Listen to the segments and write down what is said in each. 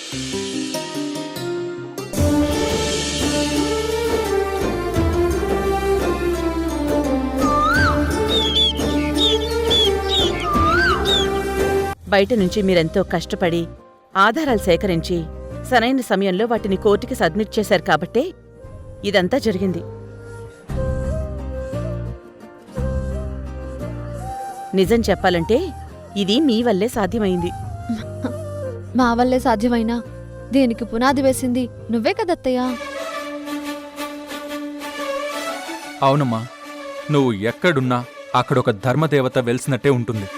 బయట నుంచి మీరెంతో కష్టపడి ఆధారాలు సేకరించి సరైన సమయంలో వాటిని కోర్టుకి సబ్మిట్ చేశారు కాబట్టే ఇదంతా జరిగింది. నిజం చెప్పాలంటే ఇది మీ వల్లే సాధ్యమైంది. మా వల్లే సాధ్యమైనా దీనికి పునాది వేసింది నువ్వే కదత్తయ్యా. అవునమ్మా, నువ్వు ఎక్కడున్నా అక్కడొక ధర్మదేవత వెలిసినట్టే ఉంటుంది.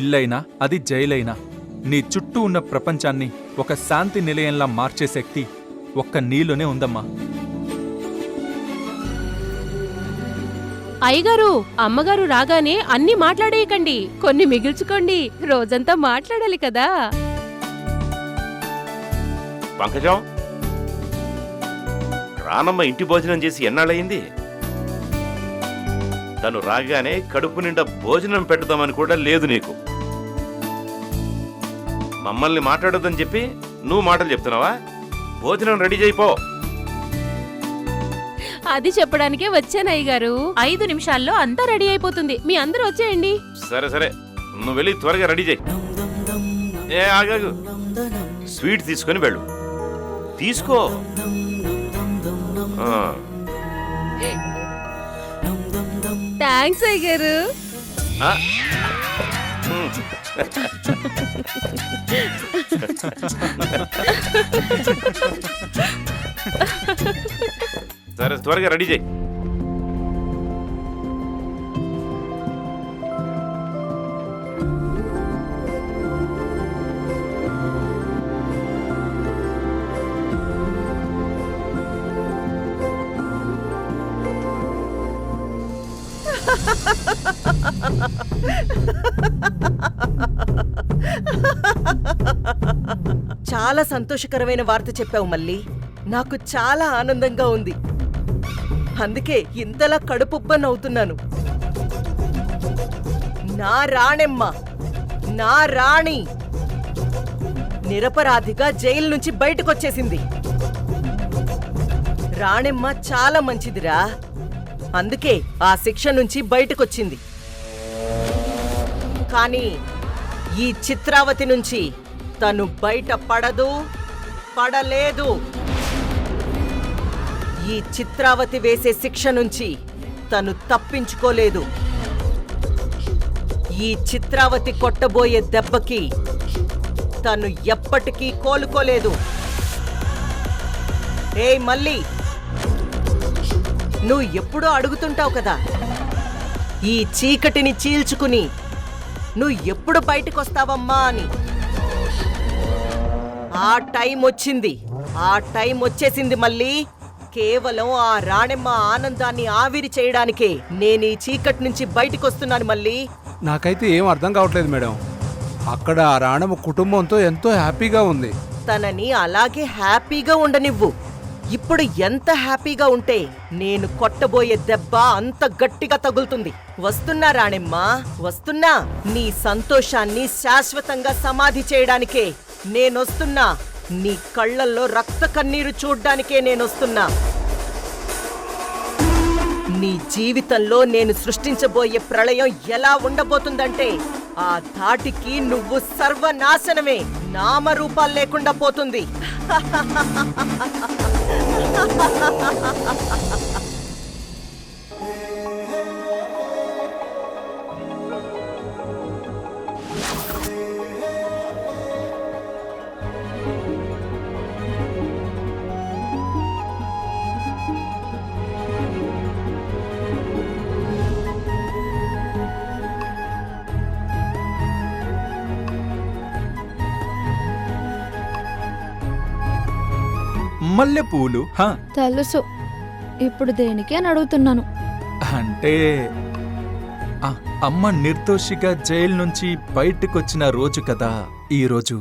ఇల్లైనా అది జైలైనా నీ చుట్టూ ఉన్న ప్రపంచాన్ని ఒక శాంతి నిలయంలా మార్చే శక్తి ఒక్క నీలోనే ఉందమ్మా. అయ్యగారు, అమ్మగారు రాగానే అన్నీ మాట్లాడేయకండి, కొన్ని మిగిల్చుకోండి. రోజంతా మాట్లాడాలి కదా. పంకజం, రానమ్మ ఇంటి భోజనం చేసి ఎన్నాళ్ళయింది? తను రాగానే కడుపు నిండా భోజనం పెడదామని కూడా లేదు నీకు. మమ్మల్ని మాట్లాడొద్దని చెప్పి నువ్వు మాటలు చెప్తున్నావా? భోజనం రెడీ చేయిపో. అది చెప్పడానికే వచ్చాను అయ్యగారు. 5 నిమిషాల్లో అంతా రెడీ అయిపోతుంది. మీ అందరూ వచ్చేయండి. సరే సరే, నువ్వు వెళ్ళి త్వరగా రెడీ చేయి. ఏ ఆగాగు, స్వీట్ తీసుకొని వెళ్ళు. తీసుకో. థ్యాంక్స్ అయ్యగారు. సరే, త్వరగా రెడీ చేయి. చాలా సంతోషకరమైన వార్త చెప్పావు మళ్ళీ. నాకు చాలా ఆనందంగా ఉంది. అందుకే ఇంతలా కడుపుబ్బనవుతున్నాను. నా రాణెమ్మ, నా రాణి నిరపరాధిగా జైలు నుంచి బయటకొచ్చేసింది. రాణెమ్మ చాలా మంచిదిరా. అందుకే ఆ శిక్ష నుంచి బయటకొచ్చింది. కానీ ఈ చిత్రావతి నుంచి తను బయట పడలేదు. ఈ చిత్రావతి వేసే శిక్ష నుంచి తను తప్పించుకోలేదు. ఈ చిత్రావతి కొట్టబోయే దెబ్బకి తను ఎప్పటికీ కోలుకోలేదు. ఏయ్ మళ్ళీ, నువ్వు ఎప్పుడూ అడుగుతుంటావు కదా, ఈ చీకటిని చీల్చుకుని నువ్వు ఎప్పుడు బయటకొస్తావమ్మా అని. ఆ టైం వచ్చింది. ఆ టైం వచ్చేసింది మళ్ళీ. కేవలం ఆ రాణెమ్మ ఆనందాన్ని ఆవిరి చేయడానికే నేను ఈ చీకటి నుంచి బయటకొస్తున్నాను మళ్ళీ. నాకైతే ఏం అర్థం కావట్లేదు మేడం. అక్కడ ఆ రాణమ్మ కుటుంబంతో ఎంతో హ్యాపీగా ఉంది. తనని అలాగే హ్యాపీగా ఉండనివ్వు. ఇప్పుడు ఎంత హ్యాపీగా ఉంటే నేను కొట్టబోయే దెబ్బ అంత గట్టిగా తగులుతుంది. వస్తున్నా రాణెమ్మ, వస్తున్నా. నీ సంతోషాన్ని శాశ్వతంగా సమాధి చేయడానికే నేనొస్తున్నా. నీ కళ్ళల్లో రక్త కన్నీరు చూడ్డానికే నేనొస్తున్నా. నీ జీవితంలో నేను సృష్టించబోయే ప్రళయం ఎలా ఉండబోతుందంటే ఆ ధాటికి నువ్వు సర్వనాశనమే, నామరూపాలు లేకుండా పోతుంది. మల్లెపూలు తెలుసు. ఇప్పుడు దేనికి అని అడుగుతున్నాను. అంటే అమ్మ నిర్దోషిగా జైలు నుంచి బయటకొచ్చిన రోజు కదా ఈ రోజు.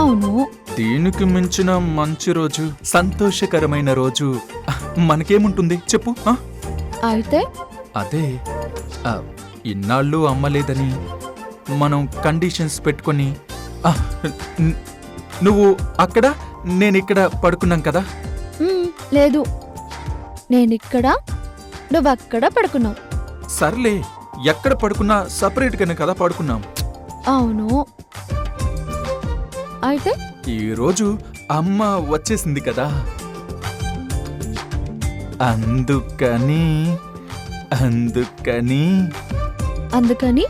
అవును. దీనికి మించిన మంచి రోజు, సంతోషకరమైన రోజు మనకేముంటుంది చెప్పు? అయితే అదే ఇన్నాళ్ళు అమ్మలేదని మనం కండిషన్స్ పెట్టుకొని ఆ, న్- నువ్వు అక్కడ నేనిక్కడ పడుకున్నాం కదా. లేదు, నేనిక్కడ నువ్వక్కడ పడుకున్నావు. సర్లే, ఎక్కడ పడుకున్నా సపరేట్గానే కదా పడుకున్నాం. అవును, అయితే ఈరోజు అమ్మ వచ్చేసింది కదా, అందుకని అందుకని అందుకని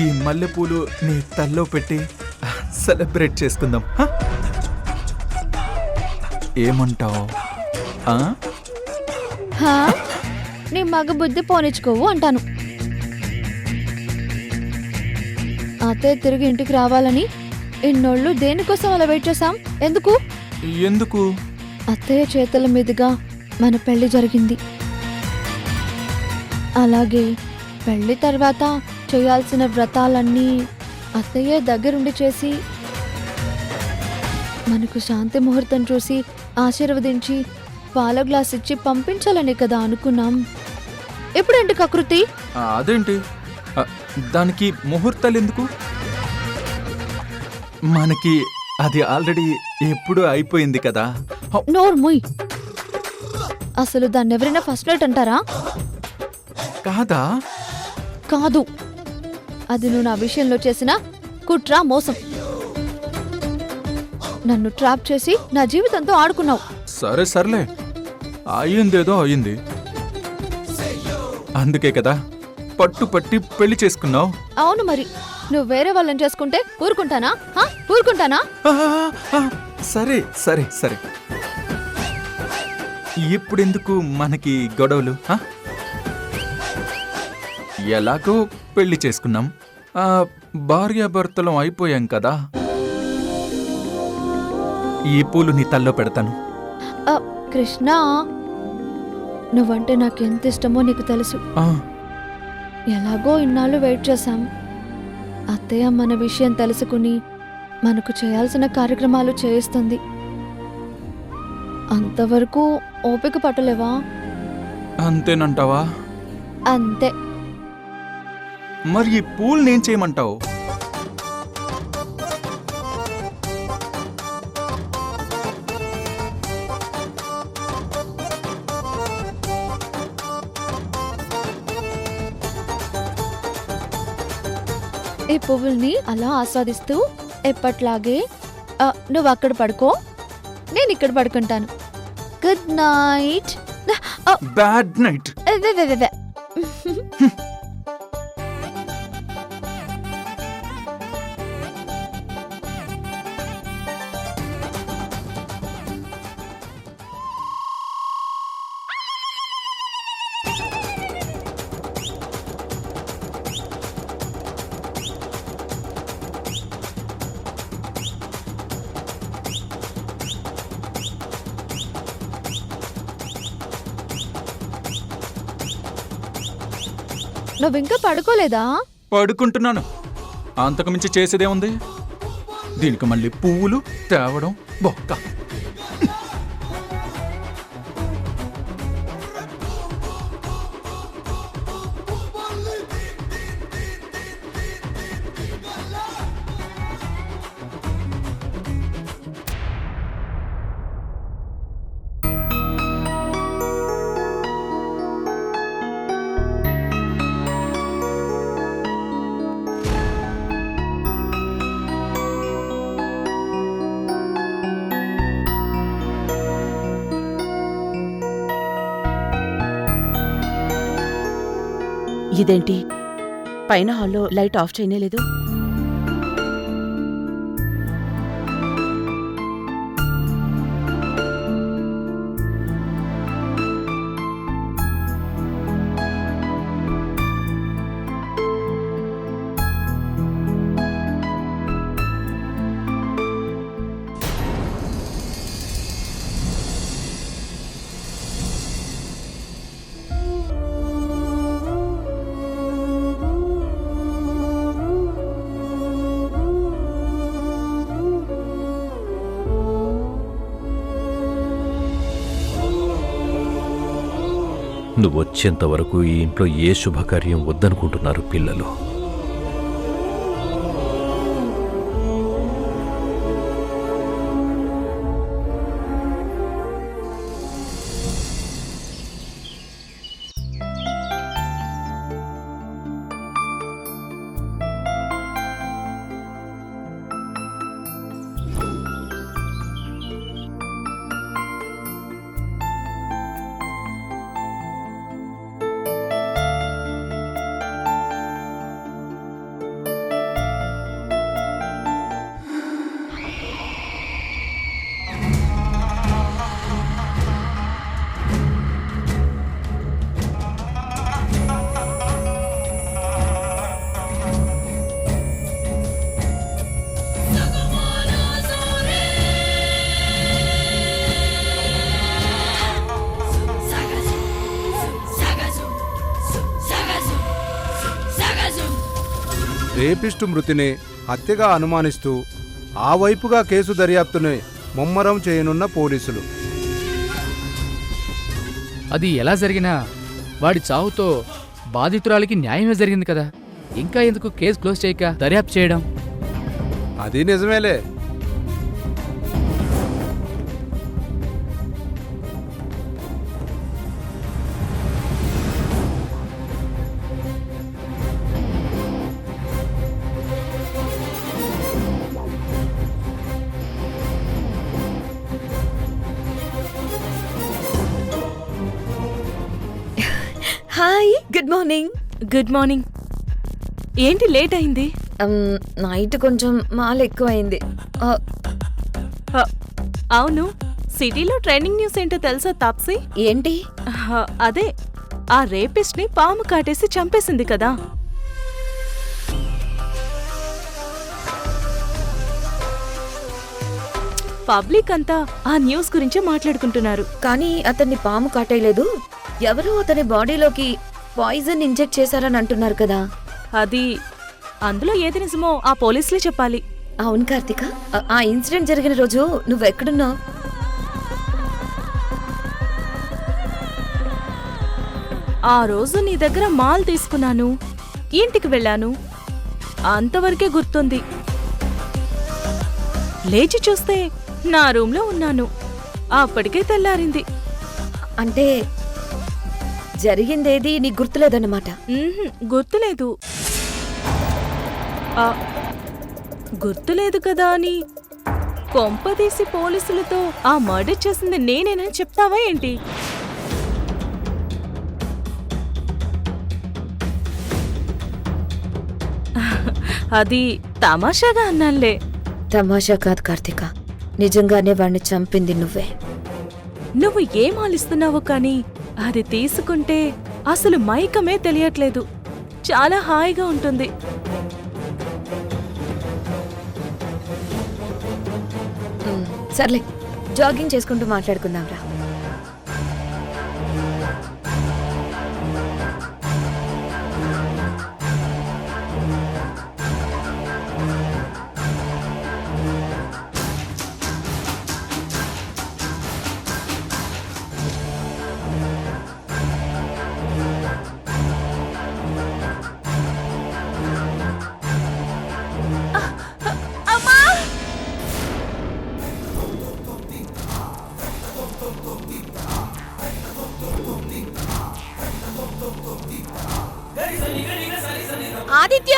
ఈ మల్లెపూలు నీ తల్లో పెట్టి సెలబ్రేట్ చేసుకుందాం. హ? ఏమంటావ్? ఆ? హా, నీ మగ బుద్ధి పోనిచ్చుకోవు అంటాను. అత్తయ్య తిరిగి ఇంటికి రావాలని ఇన్నోళ్ళు దేనికోసం అలా వెయిట్ చేశాం? ఎందుకు? ఎందుకు? అత్తయ్య చేతుల మీదుగా మన పెళ్లి జరిగింది. అలాగే పెళ్లి తర్వాత చేయాల్సిన వ్రతాలన్నీ అత్తయ్య దగ్గరుండి చేసి మనకు శాంతి ముహూర్తం చూసి ఆశీర్వదించి పాల గ్లాస్ ఇచ్చి పంపించాలని కదా అనుకున్నాం. ఇప్పుడేంటి కకృతి? అదేంటి? దానికి ముహూర్తాలు ఎందుకు? మనకి అది ఆల్రెడీ ఎప్పుడూ అయిపోయింది కదా. నోరు ముయ్. అసలు దాన్ని ఎవరైనా ఫస్ట్ నైట్ అంటారా? కాదా? కాదు, అది నువ్వు నా విషయంలో చేసిన కుట్ర, మోసం. నన్ను ట్రాప్ చేసి నా జీవితంతో ఆడుకున్నావు. సరే సర్లే, అయ్యిందేదో అయ్యింది. అందుకే కదా పట్టుపట్టి పెళ్లి చేసుకున్నావు. అవును, మరి నువ్వు వేరే వాళ్ళని చేసుకుంటే ఊరుకుంటానా? హా? ఊరుకుంటానా? సరే సరే సరే, ఇప్పుడెందుకు మనకి గొడవలు? ఎలాగో పెళ్లి చేసుకున్నాం, భార్యాభర్తలం అయిపోయాం కదా. ఈ పూలు నీ తల్లో పెడతాను. కృష్ణ, నువ్వంటే నాకెంత ఇష్టమో నీకు తెలుసు. ఆ, ఎలాగో ఇన్నాళ్ళు వెయిట్ చేశాం. అత్తయ్య మన విషయం తెలుసుకుని మనకు చేయాల్సిన కార్యక్రమాలు చేయిస్తుంది. అంతవరకు ఓపిక పట్టలేవా? అంతేనంటావా? అంతే. మరి ఈ పూలు నేను చేయమంటావు? ఈ పువ్వుల్ని అలా ఆస్వాదిస్తూ ఎప్పట్లాగే నువ్వు అక్కడ పడుకో, నేను ఇక్కడ పడుకుంటాను. Good night. Bad night. నువ్వింకా పడుకోలేదా? పడుకుంటున్నాను. అంతకుమించి చేసేదేముంది? దీనికి మళ్ళీ పువ్వులు తేవడం బొక్క. ఇదేంటి, పైన హాల్లో లైట్ ఆఫ్ చేయలేదు? నువ్వు వచ్చేంత వరకు ఈ ఇంట్లో ఏ శుభకార్యం వద్దనుకుంటున్నారు పిల్లలు. రేపిస్టు మృతిని హత్యగా అనుమానిస్తూ ఆ వైపుగా కేసు దర్యాప్తుని ముమ్మరం చేయనున్న పోలీసులు. అది ఎలా జరిగినా వాడి చావుతో బాధితురాలికి న్యాయమే జరిగింది కదా. ఇంకా ఎందుకు కేసు క్లోజ్ చేయక దర్యాప్తు చేయడం? అది నిజమేలే. Hi, good morning. Good morning. ఏంటి లేట్ అయింది? నైట్ కొంచెం మాల్ ఎక్కువైంది. అవును, సిటీలో ట్రెండింగ్ న్యూస్ ఏంటో తెలుసా తాప్సీ? ఏంటి? అదే ఆ రేపిస్ట్ ని పాము కాటేసి చంపేసింది కదా. పబ్లిక్ అంతా ఆ న్యూస్ గురించే మాట్లాడుకుంటున్నారు. కానీ అతన్ని పాము కాటేయలేదు, ఎవరో అతని బాడీలోకి పాయిజన్ ఇంజెక్ట్ చేశారని అంటున్నారు కదా. అది అందులో ఏది నిజమో ఆ పోలీసులే చెప్పాలి. అవును కార్తిక, ఆ ఇన్సిడెంట్ జరిగిన రోజు నువ్వెక్కడున్నావు? ఆ రోజు నీ దగ్గర మాల్ తీసుకున్నాను, ఇంటికి వెళ్ళాను, అంతవరకే గుర్తుంది. లేచి చూస్తే నా రూమ్లో ఉన్నాను. అప్పటికే తెల్లారింది. అంటే జరిగిందేది నీకు గుర్తులేదన్నమాట. గుర్తులేదు. గుర్తులేదు కదా అని కొంపదీసి పోలీసులతో ఆ మర్డర్ చేసింది నేనేనని చెప్తావా ఏంటి? అది తమాషాగా అన్నానులే. తమాషా కాదు కార్తిక, నిజంగానే వాణ్ణి చంపింది నువ్వే. నువ్వు ఏం ఆలిస్తున్నావో కానీ అది తీసుకుంటే అసలు మైకమే తెలియట్లేదు. చాలా హాయిగా ఉంటుంది. సర్లే, జాగింగ్ చేసుకుంటూ మాట్లాడుకుందాంరా. ఆదిత్య,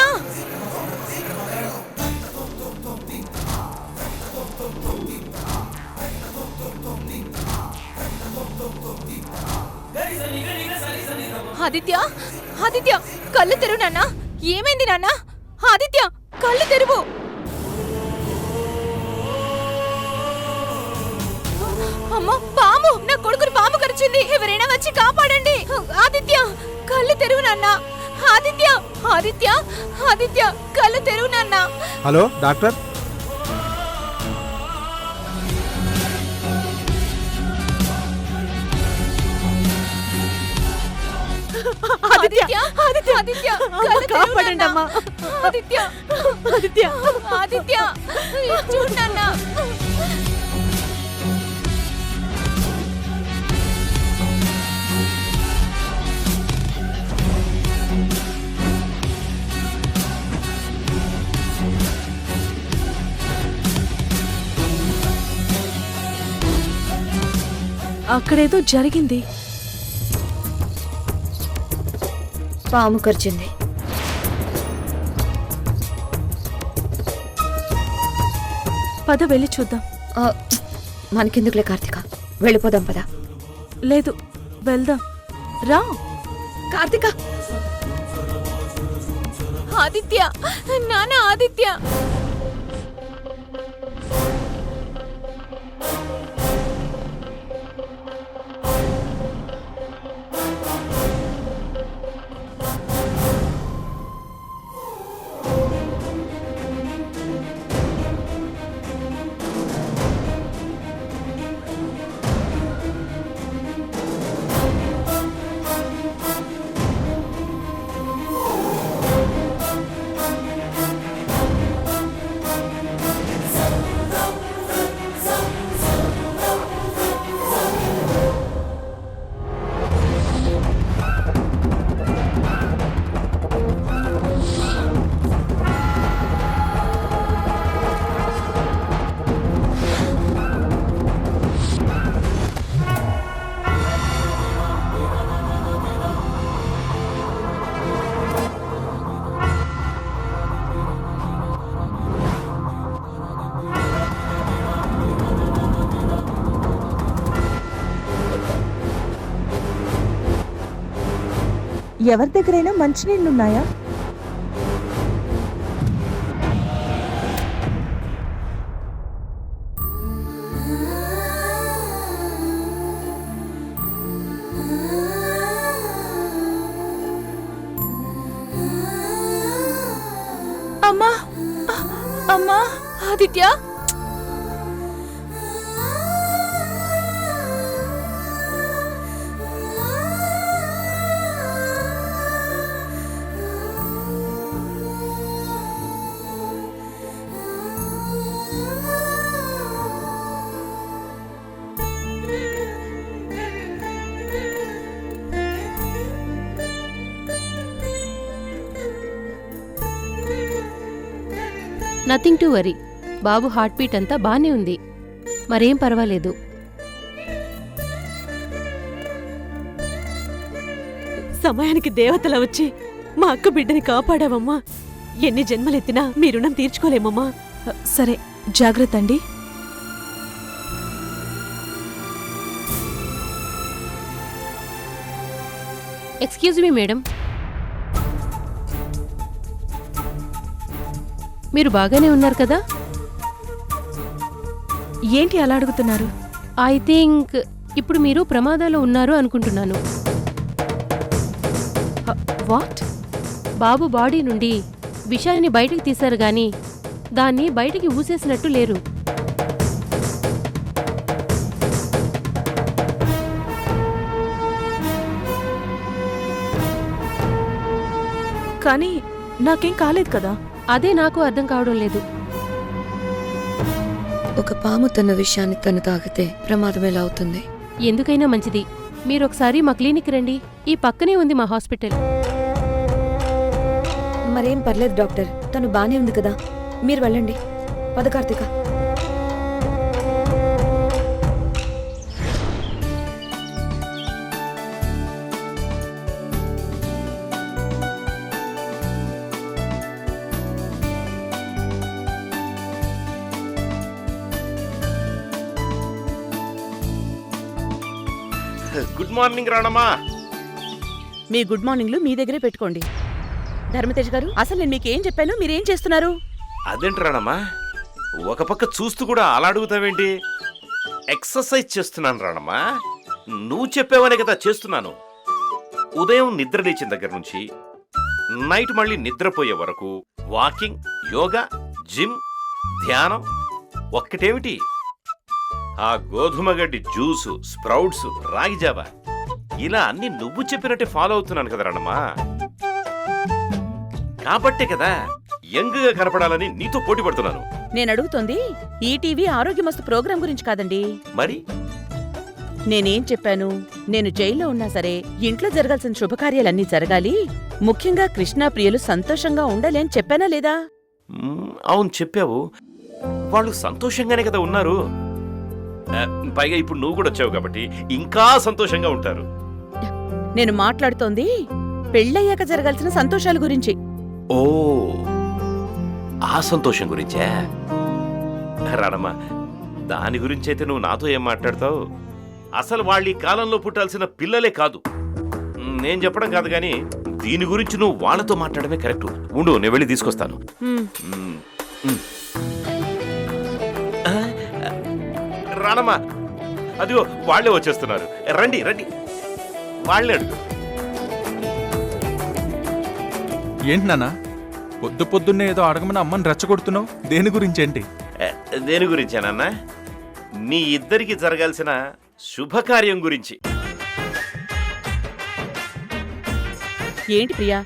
ఆదిత్య, ఆదిత్య, కళ్ళు తెరువు నాన్న. ఏమైంది నాన్న? ఆదిత్య, కళ్ళు తెరువు. అమ్మో, పాము! నా కొడుకుని పాము కరిచింది. ఎవరైనా వచ్చి కాపాడండి. ఆదిత్య, కళ్ళు తెరువు నాన్న. ఆదిత్య, ఆదిత్య, ఆదిత్య, కళ్ళు తెరువు నాన్న. Hello doctor. ఆదిత్య, ఆదిత్య, ఆదిత్య, కాపాడండి అమ్మా. ఆదిత్య, ఆదిత్య, ఆదిత్య, చూడు నాన్న. అక్కడేదో జరిగింది. పాము కరిచింది. పద వెళ్ళి చూద్దాం. ఆ, మనకెందుకులే కార్తిక, వెళ్ళిపోదాం పద. లేదు, వెళ్దాం రా. కార్తిక, ఆదిత్య, నాన్న ఆదిత్య. ఎవరి దగ్గరైనా మంచినీళ్ళున్నాయా? అమ్మా, అమ్మా, Aditya. Nothing to worry. Babu heart beat అంతా బానే ఉంది, మరేం పర్వాలేదు. సమయానికి దేవతల వచ్చి మా అక్క బిడ్డని కాపాడావమ్మా. ఎన్ని జన్మలెత్తినా మీ రుణం తీర్చుకోలేమమ్మా. సరే, జాగ్రత్త అండి. ఎక్స్క్యూజ్ మీ మేడం, మీరు బాగానే ఉన్నారు కదా? ఏంటి అలా అడుగుతున్నారు? ఐ థింక్ ఇప్పుడు మీరు ప్రమాదాలు ఉన్నారు అనుకుంటున్నాను. వాట్? బాబు బాడీ నుండి విషాన్ని బయటికి తీశారు గాని దాన్ని బయటికి ఊసేసినట్టు లేరు. కానీ నాకేం కాలేదు కదా. అదే నాకు అర్థం కావడం లేదు. ఒక పాము తన విషయాన్ని తను తాగితే ప్రమాదం ఎలా అవుతుంది? ఎందుకైనా మంచిది మీరొకసారి మా క్లినిక్ రండి, ఈ పక్కనే ఉంది మా హాస్పిటల్. మరేం పర్లేదు డాక్టర్, తను బానే ఉంది కదా, మీరు వెళ్ళండి. పద కార్తిక. గుడ్ మార్నింగ్ రాణమ్మా. మీ గుడ్ మార్నింగ్లు మీ దగ్గరే పెట్టుకోండి. ధర్మతేజ్ గారు, అసలు నేను మీకేం చెప్పాను, మీరేం చేస్తున్నారు? అదేంటి రాణమ్మా, ఒక పక్క చూస్తూ కూడా అలా అడుగుతావేంటి? ఎక్సర్సైజ్ చేస్తున్నాను రాణమ్మా. నువ్వు చెప్పావనే కదా చేస్తున్నాను. ఉదయం నిద్ర లేచిన దగ్గర నుంచి నైట్ మళ్ళీ నిద్రపోయే వరకు వాకింగ్, యోగా, జిమ్, ధ్యానం. ఒక్కటేమిటి, ఆ గోధుమ గడ్డి జ్యూసు, స్ప్రౌట్స్, రాగి జావా, ఇలా అన్ని నువ్వు చెప్పినట్టే ఫాలో అవుతున్నాను కదా రాణమ్మా. కాబట్టే కదా యంగ్ గా కనపడాలని నీతో పోటీ పడుతున్నాను. నేను అడుగుతోంది ఈటీవీ ఆరోగ్యమస్తు ప్రోగ్రాం గురించి కాదండి. మరి నేనేం చెప్పాను? నేను జైల్లో ఉన్నా సరే ఇంట్లో జరగాల్సిన శుభకార్యాలన్నీ జరగాలి, ముఖ్యంగా కృష్ణా ప్రియులు సంతోషంగా ఉండాలి అని చెప్పానా లేదా? అవును చెప్పావు. వాళ్ళు సంతోషంగానే కదా ఉన్నారు. పైగా ఇప్పుడు నువ్వు కూడా వచ్చావు కాబట్టి ఇంకా సంతోషంగా ఉంటారు. నేను మాట్లాడుతోంది పెళ్ళయ్యాక జరగాల్సిన సంతోషాల గురించి. ఓ, ఆ సంతోషం గురించే రాణమ్మ. దాని గురించైతే నువ్వు నాతో ఏం మాట్లాడతావు? అసలు వాళ్ళు ఈ కాలంలో పుట్టాల్సిన పిల్లలే కాదు. నేను చెప్పడం కాదు కానీ దీని గురించి నువ్వు వాళ్ళతో మాట్లాడమే కరెక్ట్. ఉండు, నేను వెళ్ళి తీసుకొస్తాను. రానమ్మా, అదిగో వాళ్ళే వచ్చేస్తున్నారు. రండి రండి, వాళ్ళే అడుగు. ఏంటి నాన్న పొద్దు పొద్దున్నే ఏదో అడగమని అమ్మని రెచ్చగొడుతున్నావు? దేని గురించేంటి? దేని గురించేనన్నా? నీ ఇద్దరికి జరగాల్సిన శుభకార్యం గురించి. ఏంటి ప్రియా,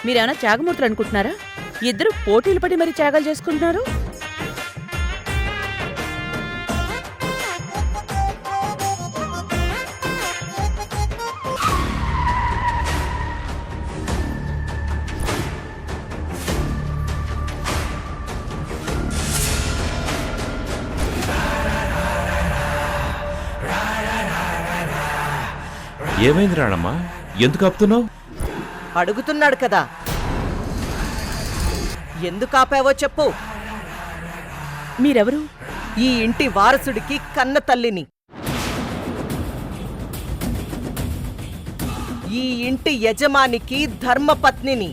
మీరేమైనా త్యాగమూర్తులు అనుకుంటున్నారా? ఇద్దరు పోటీలు పడి మరి త్యాగాలు చేసుకుంటున్నారు. ఏమైంది రాణమ్మా, ఎందుకు ఆపుతున్నావు? అడుగుతున్నాడు కదా, ఎందుకు ఆపావో చెప్పు. మీరెవరు? ఈ ఇంటి వారసుడికి కన్న తల్లిని, ఈ ఇంటి యజమానికి ధర్మపత్నిని.